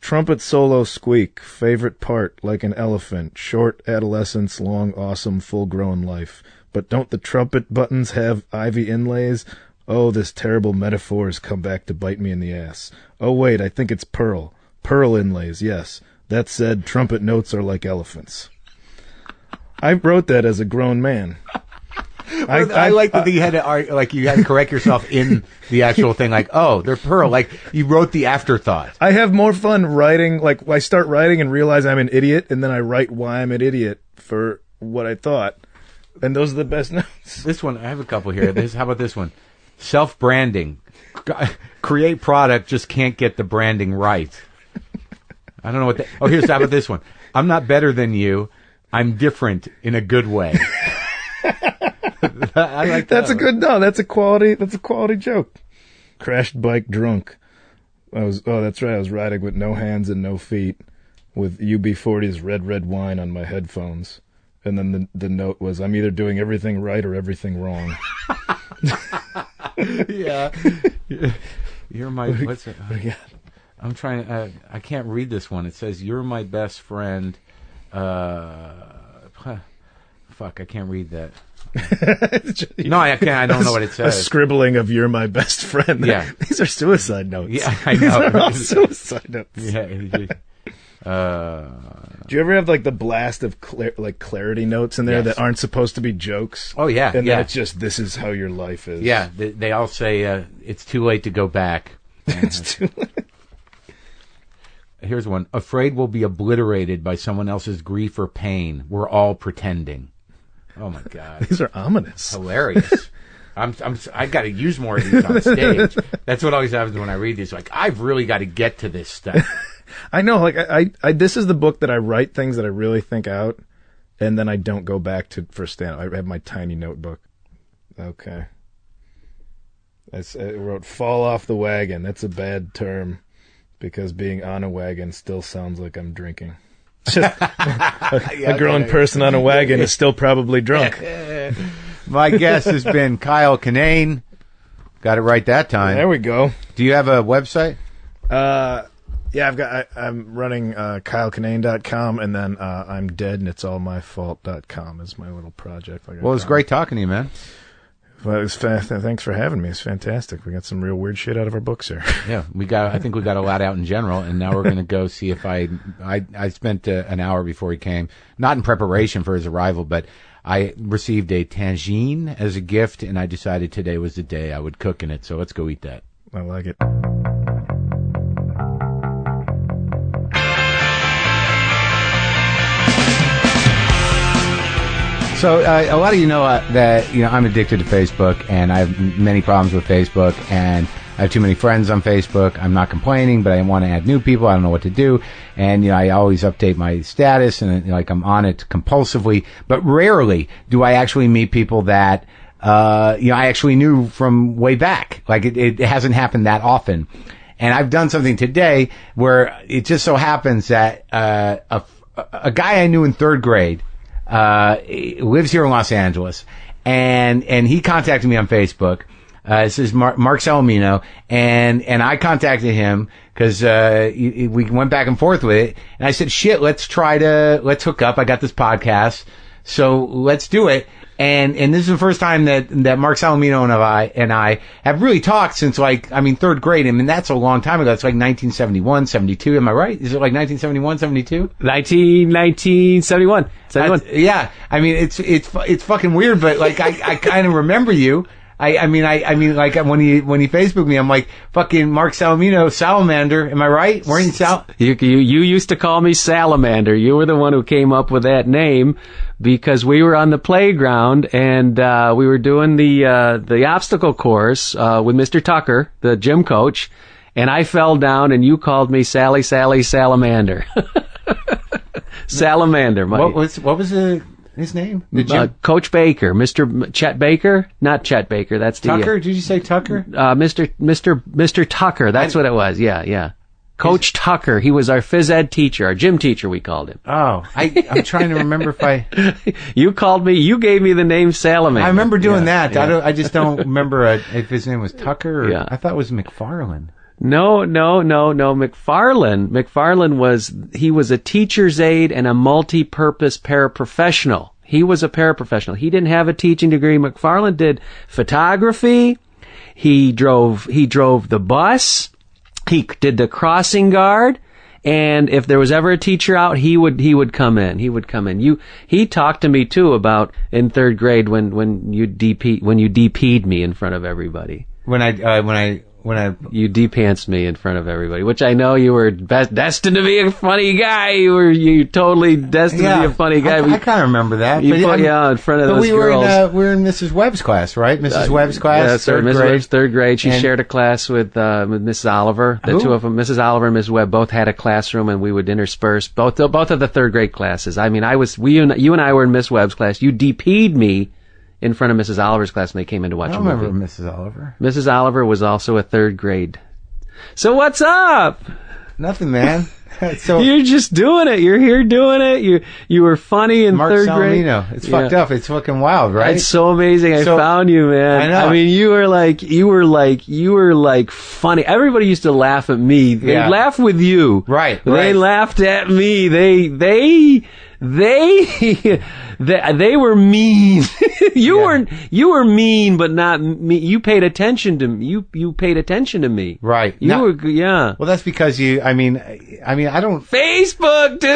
Trumpet solo squeak. Favorite part, like an elephant. Short adolescence, long, awesome, full-grown life. But don't the trumpet buttons have ivy inlays? Oh, this terrible metaphor has come back to bite me in the ass. Oh, wait, I think it's pearl. Pearl inlays, yes. That said, trumpet notes are like elephants. I wrote that as a grown man. I like that you had to correct yourself in the actual thing. Like, oh, they're pearl. Like, you wrote the afterthought. I have more fun writing. Like, I start writing and realize I'm an idiot, and then I write why I'm an idiot for what I thought. And those are the best notes. This one, I have a couple here. How about this one? Self-branding. Create product, just can't get the branding right. I don't know what how about this one? I'm not better than you. I'm different in a good way. I like that. That's a quality joke. Crashed bike drunk. That's right. I was riding with no hands and no feet with UB40's Red Red Wine on my headphones. And then the note was, I'm either doing everything right or everything wrong. Yeah. You're my, what's it? I'm trying, I can't read this one. It says, you're my best friend. Fuck, I can't read that. No, I can't. I don't know what it says. A scribbling of "You're my best friend." Yeah, these are suicide notes. Yeah, I know. These are all suicide notes. Yeah. Do you ever have like the blast of clarity notes in there that aren't supposed to be jokes? Oh yeah, and then it's just this is how your life is. Yeah, they all say it's too late to go back. It's too late. Here's one: afraid we'll be obliterated by someone else's grief or pain. We're all pretending. Oh my God, these are ominous. Hilarious. I got to use more of these on stage. That's what always happens when I read these. Like, I've really got to get to this stuff. I know. Like, I this is the book that I write things that I really think out, and then I don't go back to for stand. I have my tiny notebook. Okay. I wrote "fall off the wagon." That's a bad term because being on a wagon still sounds like I'm drinking. A grown person on a wagon is still probably drunk. My guest has been Kyle Kinane. Got it right that time. There we go. Do you have a website? Yeah, I'm running KyleKinane.com, and then I'm dead and it's all my fault.com is my little project. Well, it was great talking to you, man. Well, it was thanks for having me. It's fantastic. We got some real weird shit out of our books here. Yeah, I think we got a lot out in general, and now we're going to go see if I spent an hour before he came, not in preparation for his arrival, but I received a tagine as a gift, and I decided today was the day I would cook in it, so let's go eat that. I like it. So a lot of you know that I'm addicted to Facebook, and I have many problems with Facebook, and I have too many friends on Facebook. I'm not complaining, but I want to add new people. I don't know what to do, and I always update my status, and I'm on it compulsively. But rarely do I actually meet people that I actually knew from way back. Like it hasn't happened that often, and I've done something today where it just so happens that a guy I knew in third grade. Lives here in Los Angeles, and he contacted me on Facebook. This is Marc Salamino, and I contacted him because we went back and forth with it, and I said, shit, let's hook up. I got this podcast, so let's do it. And this is the first time that Marc Salamino and I have really talked since third grade. I mean, that's a long time ago. It's like 1971, 72. Am I right? Is it like 1971, 72? 1971. Yeah. I mean, it's fucking weird, but I kind of remember you. I mean, when he Facebooked me, I'm like, fucking Marc Salamino, Salamander. Am I right? Weren't you Sal? You used to call me Salamander. You were the one who came up with that name because we were on the playground and we were doing the obstacle course with Mr. Tucker, the gym coach, and I fell down and you called me Sally Salamander. Salamander. What was his name? Coach Baker, Mr. Chet Baker, not Chet Baker. That's the Tucker. Did you say Tucker? Mr. Tucker. That's what it was. Yeah. Coach Tucker. He was our phys ed teacher, our gym teacher. We called him. Oh, I'm trying to remember if I. You called me. You gave me the name Salamander. I remember doing that. Yeah. I just don't remember if his name was Tucker. Or, I thought it was McFarland. No. McFarland he was a teacher's aide and a multi-purpose paraprofessional. He was a paraprofessional. He didn't have a teaching degree. McFarland did photography. He drove the bus. He did the crossing guard. And if there was ever a teacher out, he would come in. He talked to me too about in third grade when you DP'd me in front of everybody. You de-pantsed me in front of everybody, which I know you were destined to be a funny guy. You totally destined to be a funny guy. I kind of remember that. In front of those girls. We were in Mrs. Webb's class, right? Mrs. Webb's class, yeah, third grade. Webb's third grade. She shared a class with Mrs. Oliver. The two of them, Mrs. Oliver and Mrs. Webb, both had a classroom, and we would intersperse both of the third grade classes. I mean, you and I were in Miss Webb's class. You DP'd me in front of Mrs. Oliver's class when they came in to watch a movie. I remember Mrs. Oliver. Mrs. Oliver was also a third grade. So what's up? Nothing, man. So You're just doing it. You're here doing it. You were funny in Mark third grade. Salamino. It's fucked up. It's fucking wild, right? It's so amazing. I So- found you, man. I know. I mean, you were like funny. Everybody used to laugh at me. They Yeah. laugh with you. Right, They right. laughed at me. They were mean. You were mean, but not me. You paid attention to me. You paid attention to me. Right. You No- were, yeah. Well, that's because I mean, I don't. Facebook, dude.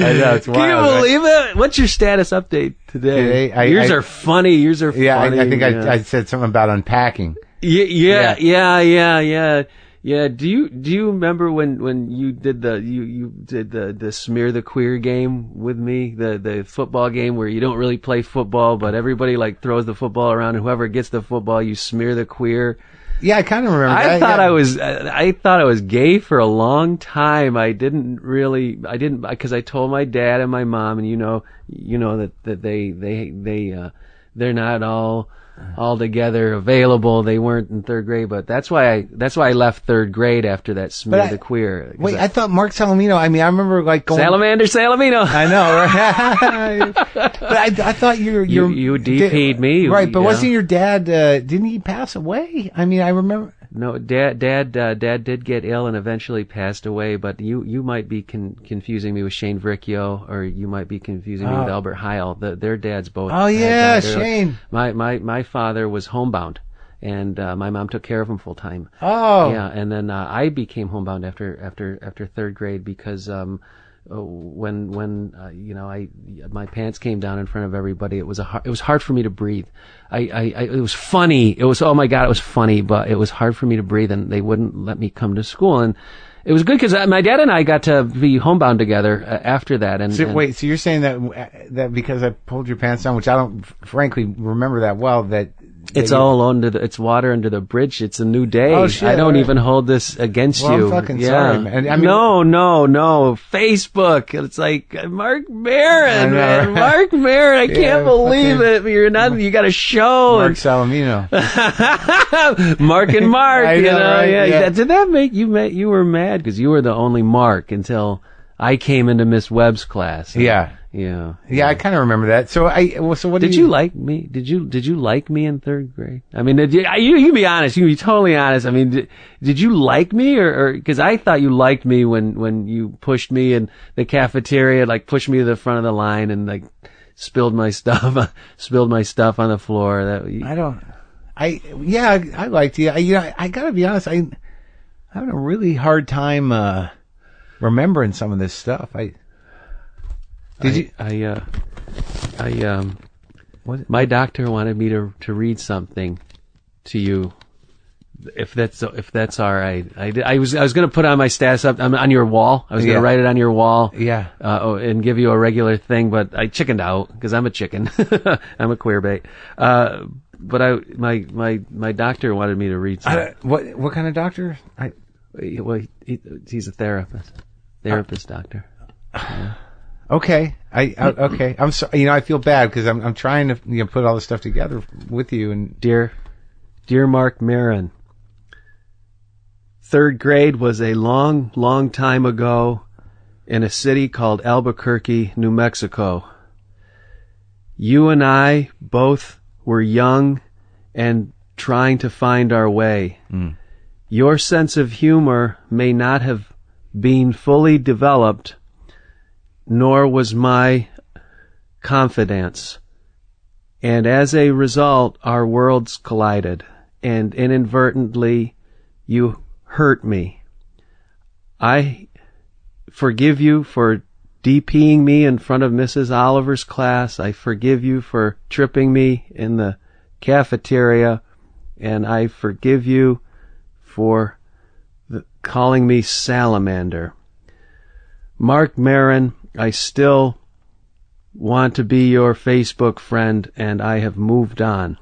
I know, it's wild. Can you right? believe it? What's your status update today? Today, Yours are funny. Yours are Yeah, funny. I think I said something about unpacking. Yeah. Do you remember when you did the smear the queer game with me, the football game where you don't really play football, but everybody like throws the football around, and whoever gets the football, you smear the queer. Yeah, I kind of remember. I that, thought yeah. I thought I was gay for a long time. I didn't because I told my dad and my mom, and you know that they're not all together available. They weren't in third grade, but that's why I left third grade after that smear the queer. 'Cause Wait, I thought Mark Salamino. I mean, I remember like going. Salamino. I know, right? But I thought you DP'd me, right? But yeah. wasn't your dad? Didn't he pass away? I mean, I remember. No, Dad did get ill and eventually passed away. But you might be confusing me with Shane Vricchio, or you might be confusing me with Albert Heil. Their dads both. Oh yeah, had died early. Shane. My father was homebound, and my mom took care of him full time. Oh Yeah, and then I became homebound after third grade because when my pants came down in front of everybody, it was hard for me to breathe. It was funny. It was, oh my God, it was funny, but it was hard for me to breathe, and they wouldn't let me come to school. And it was good because my dad and I got to be homebound together after that. And wait, so you're saying that because I pulled your pants down, which I don't frankly remember that well, that it's all it's water under the bridge. It's a new day. Oh, shit, I don't all right. even hold this against Well, you. I'm fucking sorry, man. I mean, No. Facebook. It's like Marc Maron, man. right? Marc Maron. I Yeah, can't believe fucking- it. You're not. You got a show. Mark Salamino. Mark and Mark. I know, right? Yeah. Yeah. Did that make you? You were mad because you were the only Mark until I came into Miss Webb's class. Yeah. Yeah. Yeah, I kind of remember that. So so what Did you like me? Did you like me in third grade? I mean, you can be honest. You can be totally honest. I mean, did you like me or because I thought you liked me when you pushed me in the cafeteria, like pushed me to the front of the line and like spilled my stuff on the floor. I liked you. I gotta be honest. I'm having a really hard time remembering some of this stuff. My doctor wanted me to read something to you, if that's all right. I was going to put on my status up on your wall. I was going to write it on your wall. Yeah. And give you a regular thing, but I chickened out because I'm a chicken. I'm a queer bait. But my doctor wanted me to read something. What kind of doctor? He's a therapist doctor. Yeah. Okay. Okay. I'm sorry. I feel bad because I'm trying to put all this stuff together with you and Dear Marc Maron, third grade was a long, long time ago in a city called Albuquerque, New Mexico. You and I both were young and trying to find our way. Your sense of humor may not have been fully developed, nor was my confidence. And as a result, our worlds collided, and inadvertently, you hurt me. I forgive you for DPing me in front of Mrs. Oliver's class. I forgive you for tripping me in the cafeteria, and I forgive you for calling me Salamander. Marc Maron, I still want to be your Facebook friend, and I have moved on.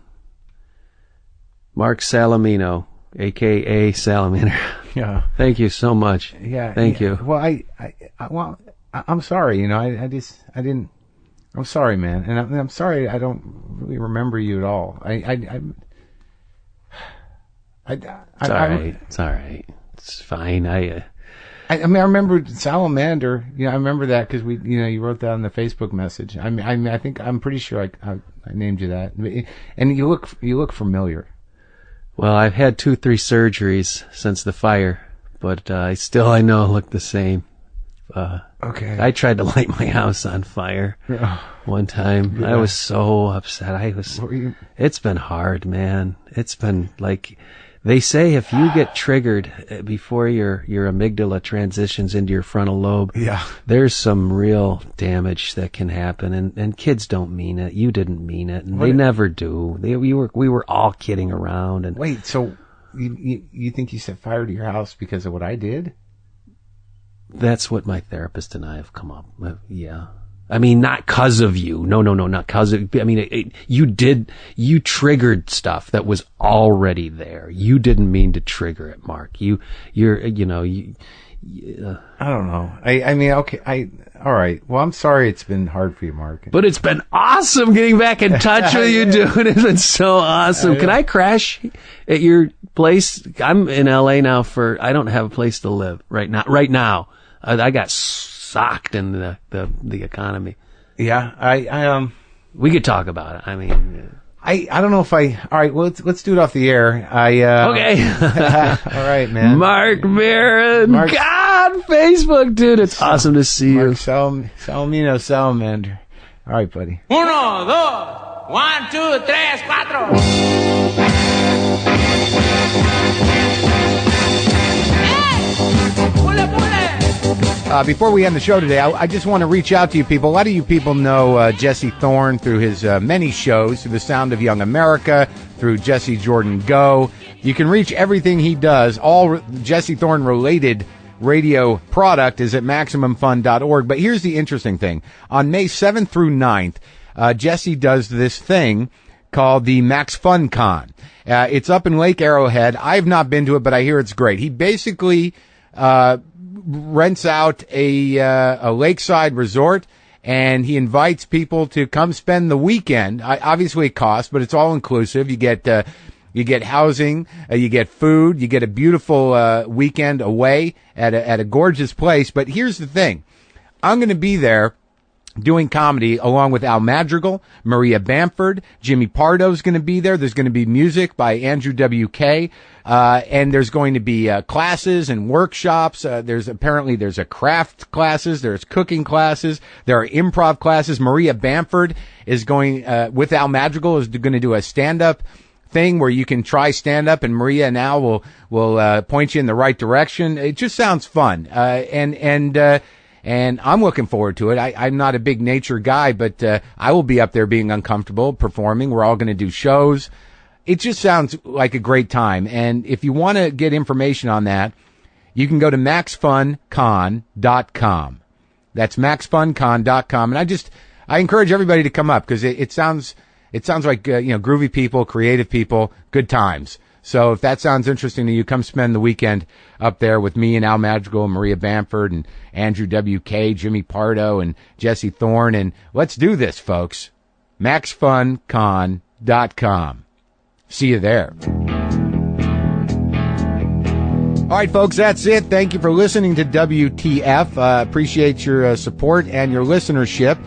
Marc Salamino, a.k.a. Salamander. yeah. Thank you so much. Yeah. Thank you. Well, I'm sorry. I didn't. I'm sorry, man, and I'm sorry. I don't really remember you at all. It's all right. It's all right. It's fine. I mean, I remember salamander. Yeah, I remember that because you wrote that on the Facebook message. I think I'm pretty sure I named you that. And you look familiar. Well, I've had 2-3 surgeries since the fire, but I know I look the same. Okay. I tried to light my house on fire one time. Yeah. I was so upset. It's been hard, man. It's been like, they say if you get triggered before your amygdala transitions into your frontal lobe, there's some real damage that can happen. And kids don't mean it. You didn't mean it, and they never do. We were all kidding around. And wait, so you think you set fire to your house because of what I did? That's what my therapist and I have come up with. Yeah. I mean, not cause of you. No, not cause of, I mean, you triggered stuff that was already there. You didn't mean to trigger it, Mark. I don't know. I mean, okay. All right. Well, I'm sorry it's been hard for you, Mark. But it's been awesome getting back in touch with you, dude. It's been so awesome. Can I crash at your place? I'm in LA now I don't have a place to live right now. I got socked in the economy. Yeah, we could talk about it. I mean, I don't know if all right, well, let's do it off the air. Okay. All right, man. Marc Maron. God, Facebook, dude. It's awesome to see you. Salamino Salamander. All right, buddy. 1, 2, 1, 2, 3, 4. Before we end the show today, I just want to reach out to you people. A lot of you people know Jesse Thorne through his many shows, through The Sound of Young America, through Jesse Jordan Go. You can reach everything he does. All Jesse Thorne related radio product is at MaximumFun.org. But here's the interesting thing. On May 7th through 9th, Jesse does this thing called the Max Fun Con. It's up in Lake Arrowhead. I've not been to it, but I hear it's great. He basically rents out a lakeside resort, and he invites people to come spend the weekend. Obviously it costs, but it's all inclusive. You get housing, you get food, you get a beautiful weekend away at a gorgeous place. But here's the thing. I'm going to be there doing comedy along with Al Madrigal, Maria Bamford, Jimmy Pardo's going to be there. There's going to be music by Andrew WK, and there's going to be classes and workshops. There's a craft classes, there's cooking classes, there are improv classes. Maria Bamford is going with Al Madrigal is going to do a stand-up thing where you can try stand-up, and Maria and Al will point you in the right direction. It just sounds fun, and I'm looking forward to it. I'm not a big nature guy, but I will be up there being uncomfortable, performing. We're all going to do shows. It just sounds like a great time. And if you want to get information on that, you can go to maxfuncon.com. That's maxfuncon.com. And I encourage everybody to come up because it sounds like, groovy people, creative people, good times. So if that sounds interesting to you, come spend the weekend up there with me and Al Madrigal and Maria Bamford and Andrew WK, Jimmy Pardo and Jesse Thorne. And let's do this, folks. MaxFunCon.com. See you there. All right, folks, that's it. Thank you for listening to WTF. Appreciate your support and your listenership.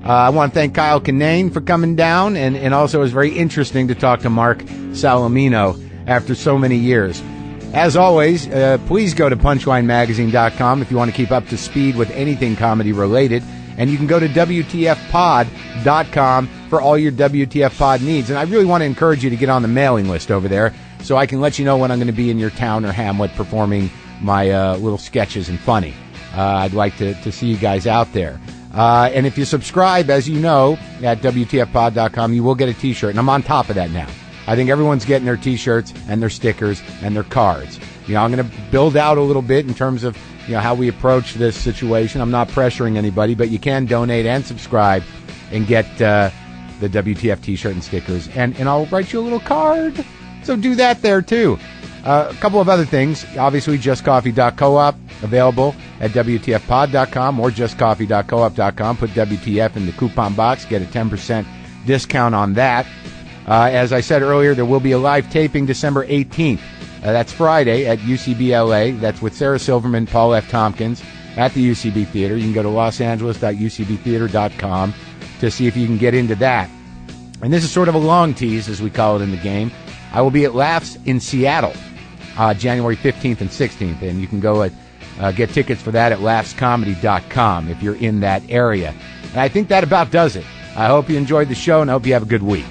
I want to thank Kyle Kinane for coming down, and also it was very interesting to talk to Marc Salamino after so many years. As always, please go to punchlinemagazine.com if you want to keep up to speed with anything comedy related. And you can go to WTFpod.com for all your WTF pod needs. And I really want to encourage you to get on the mailing list over there so I can let you know when I'm going to be in your town or hamlet performing my little sketches and funny. I'd like to see you guys out there. And if you subscribe, as you know, at WTFpod.com, you will get a T-shirt. And I'm on top of that now. I think everyone's getting their T-shirts and their stickers and their cards. I'm going to build out a little bit in terms of how we approach this situation. I'm not pressuring anybody, but you can donate and subscribe and get the WTF T-shirt and stickers. And I'll write you a little card. So do that there, too. A couple of other things. Obviously, justcoffee.coop, available at WTFpod.com or justcoffee.coop.com. Put WTF in the coupon box. Get a 10% discount on that. As I said earlier, there will be a live taping December 18th That's Friday at UCB LA. That's with Sarah Silverman, Paul F. Tompkins at the UCB Theater. You can go to losangeles.ucbtheater.com to see if you can get into that. And this is sort of a long tease, as we call it in the game. I will be at Laughs in Seattle, January 15th and 16th, and you can go get tickets for that at laughscomedy.com if you're in that area. And I think that about does it. I hope you enjoyed the show, and I hope you have a good week.